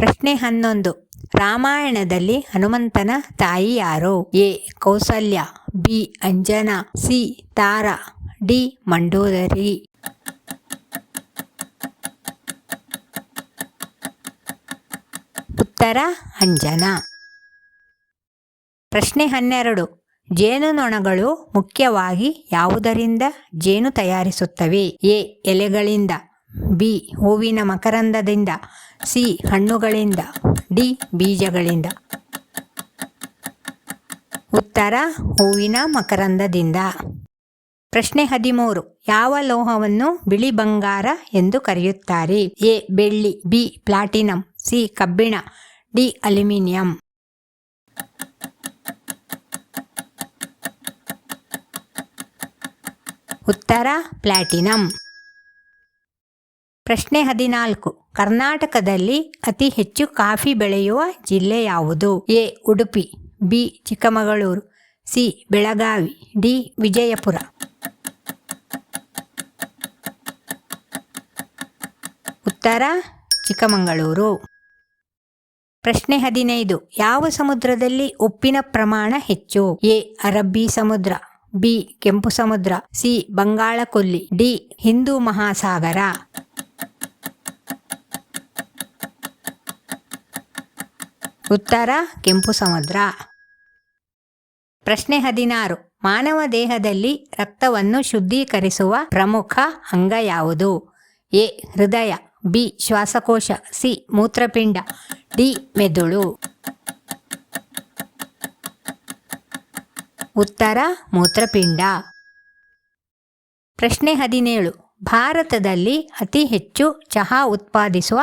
ಪ್ರಶ್ನೆ 11. ರಾಮಾಯಣದಲ್ಲಿ ಹನುಮಂತನ ತಾಯಿ ಯಾರು? A. Kausalya, B. Anjana, C. Tara, D. Mandodari. ಉತ್ತರ ಅಂಜನಾ. ಪ್ರಶ್ನೆ 12. ಜೇನುನೊಣಗಳು ಮುಖ್ಯವಾಗಿ ಯಾವುದರಿಂದ ಜೇನು ತಯಾರಿಸುತ್ತವೆ? ಎ. ಎಲೆಗಳಿಂದ, ಬಿ. ಹೂವಿನ ಮಕರಂದದಿಂದ, ಸಿ. ಹಣ್ಣುಗಳಿಂದ, ಡಿ. ಬೀಜಗಳಿಂದ. ಉತ್ತರ ಹೂವಿನ ಮಕರಂದದಿಂದ. ಪ್ರಶ್ನೆ 13. ಯಾವ ಲೋಹವನ್ನು ಬಿಳಿ ಬಂಗಾರ ಎಂದು ಕರೆಯುತ್ತಾರೆ? ಎ. ಬೆಳ್ಳಿ, ಬಿ. Platinum, C. ಕಬ್ಬಿಣ, ಡಿ. ಅಲ್ಯೂಮಿನಿಯಂ. ಉತ್ತರ ಪ್ಲಾಟಿನಂ. ಪ್ರಶ್ನೆ 14. ಕರ್ನಾಟಕದಲ್ಲಿ ಅತಿ ಹೆಚ್ಚು ಕಾಫಿ ಬೆಳೆಯುವ ಜಿಲ್ಲೆ ಯಾವುದು? A. Udupi, B. Chikkamagaluru, C. Belagavi, D. Vijayapura. ಉತ್ತರ ಚಿಕ್ಕಮಗಳೂರು. ಪ್ರಶ್ನೆ 15. ಯಾವ ಸಮುದ್ರದಲ್ಲಿ ಉಪ್ಪಿನ ಪ್ರಮಾಣ ಹೆಚ್ಚು? ಎ. ಅರಬ್ಬಿ ಸಮುದ್ರ, ಬಿ. ಕೆಂಪು ಸಮುದ್ರ, ಸಿ. ಬಂಗಾಳ ಕೊಲ್ಲಿ, ಡಿ. ಹಿಂದೂ ಮಹಾಸಾಗರ. ಉತ್ತರ ಕೆಂಪು ಸಮುದ್ರ. ಪ್ರಶ್ನೆ 16. ಮಾನವ ದೇಹದಲ್ಲಿ ರಕ್ತವನ್ನು ಶುದ್ಧೀಕರಿಸುವ ಪ್ರಮುಖ ಅಂಗ ಯಾವುದು? ಎ. ಹೃದಯ, ಬಿ. ಶ್ವಾಸಕೋಶ, ಸಿ. ಮೂತ್ರಪಿಂಡ, ಡಿ. ಮೆದುಳು. ಉತ್ತರ ಮೂತ್ರಪಿಂಡ. ಪ್ರಶ್ನೆ 17. ಭಾರತದಲ್ಲಿ ಅತಿ ಹೆಚ್ಚು ಚಹಾ ಉತ್ಪಾದಿಸುವ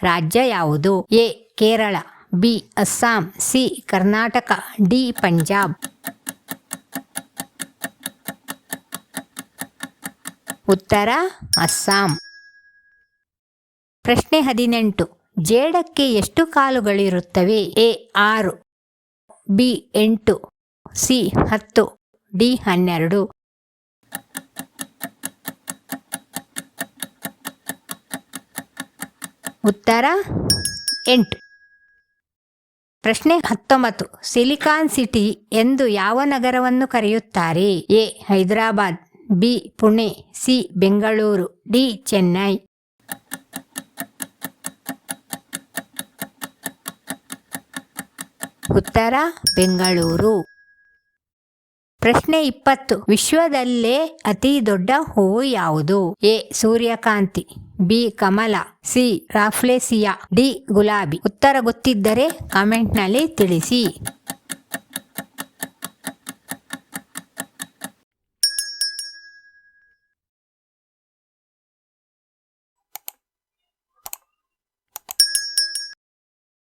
ರಾಜ್ಯ ಯಾವುದು? A. Kerala, B. Assam, C. Karnataka, D. Punjab. ಉತ್ತರ ಅಸ್ಸಾಂ. ಪ್ರಶ್ನೆ 18. ಜೇಡಕ್ಕೆ ಎಷ್ಟು ಕಾಲುಗಳಿರುತ್ತವೆ? ಎ. 6, ಬಿ. 8, ಸಿ. 10, ಡಿ. 12. ಉತ್ತರ 8. ಪ್ರಶ್ನೆ 19. ಸಿಲಿಕಾನ್ ಸಿಟಿ ಎಂದು ಯಾವ ನಗರವನ್ನು ಕರೆಯುತ್ತಾರೆ? A. Hyderabad, B. Pune, C. Bengaluru, D. Chennai. ಉತ್ತರ ಬೆಂಗಳೂರು. ಪ್ರಶ್ನೆ 20. ವಿಶ್ವದಲ್ಲೇ ಅತಿ ದೊಡ್ಡ ಹೂವು ಯಾವುದು? ಎ. ಸೂರ್ಯಕಾಂತಿ, ಬಿ. ಕಮಲ, ಸಿ. ರಾಫ್ಲೇಸಿಯಾ, ಡಿ. ಗುಲಾಬಿ. ಉತ್ತರ ಗೊತ್ತಿದ್ದರೆ ಕಾಮೆಂಟ್ನಲ್ಲಿ ತಿಳಿಸಿ.